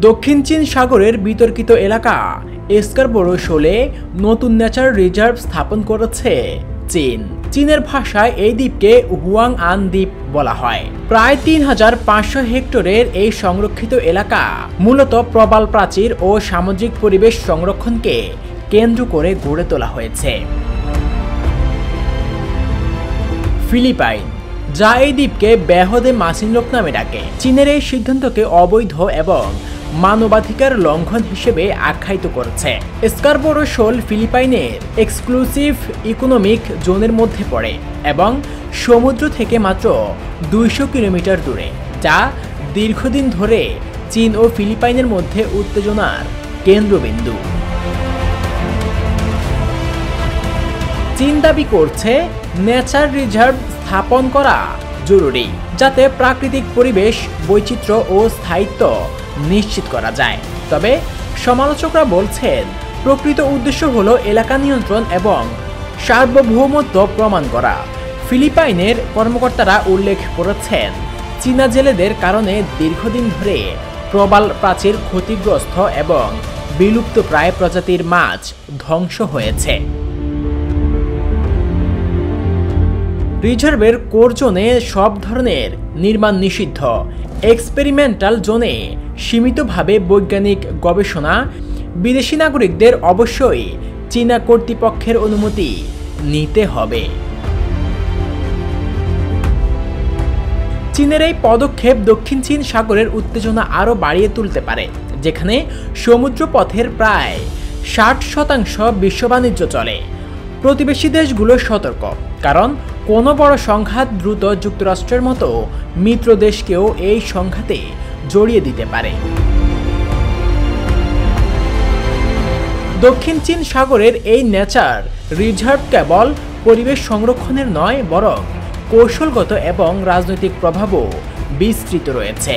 দক্ষিণ চীন সাগরের বিতর্কিত এলাকা স্কারবোরো শোলে নতুন নেচার রিজার্ভ স্থাপন করেছে চীন। চীনের ভাষায় এই দ্বীপকে হুয়াংআন দ্বীপ বলা হয়। প্রায় ৩৫০০ হেক্টরের এই সংরক্ষিত এলাকা মূলত প্রবাল প্রাচীর ও সামুদ্রিক পরিবেশ সংরক্ষণকে কেন্দ্র করে গড়ে তোলা হয়েছে। ফিলিপাইন, যা এই দ্বীপকে বেহদে মাসিনলোক নামে ডাকে, চীনের এই সিদ্ধান্তকে অবৈধ এবং মানবাধিকার লঙ্ঘন হিসেবে আখ্যায়িত করেছে। স্কারবোরো শোল ফিলিপাইনের এক্সক্লুসিভ ইকোনমিক জোনের মধ্যে পড়ে এবং সমুদ্র থেকে মাত্র ২০০ কিলোমিটার দূরে, যা দীর্ঘদিন ধরে চীন ও ফিলিপাইনের মধ্যে উত্তেজনার কেন্দ্রবিন্দু। চীন দাবি করছে নেচার রিজার্ভ স্থাপন করা জরুরি, যাতে প্রাকৃতিক পরিবেশ বৈচিত্র্য ও স্থায়িত্ব নিশ্চিত করা যায়। তবে সমালোচকরা বলছেন প্রকৃত উদ্দেশ্য হলো এলাকা নিয়ন্ত্রণ এবং সার্বভৌমত্ব প্রমাণ করা। ফিলিপাইনের কর্মকর্তারা উল্লেখ করেছেন চীনা জেলেদের কারণে দীর্ঘদিন ধরে প্রবাল প্রাচীর ক্ষতিগ্রস্ত এবং বিলুপ্তপ্রায় প্রজাতির মাছ ধ্বংস হয়েছে। রিজার্ভের কোর জোনে সব ধরনের নির্মাণ নিষিদ্ধ। এক্সপেরিমেন্টাল জোনে সীমিতভাবে বৈজ্ঞানিক গবেষণা। বিদেশি নাগরিকদের অবশ্যই চীনা কর্তৃপক্ষের অনুমতি নিতে হবে। চীনের এই পদক্ষেপ দক্ষিণ চীন সাগরের উত্তেজনা আরও বাড়িয়ে তুলতে পারে, যেখানে সমুদ্রপথের প্রায় ৬০% বিশ্ব বাণিজ্য চলে। প্রতিবেশী দেশগুলো সতর্ক, কারণ কোনো বড় সংঘাত দ্রুত যুক্তরাষ্ট্রের মতো মিত্র দেশকেও এই সংঘাতে জড়িয়ে দিতে পারে। দক্ষিণ চীন সাগরের এই নেচার রিজার্ভ কেবল পরিবেশ সংরক্ষণের নয়, বরং কৌশলগত এবং রাজনৈতিক প্রভাবও বিস্তৃত রয়েছে।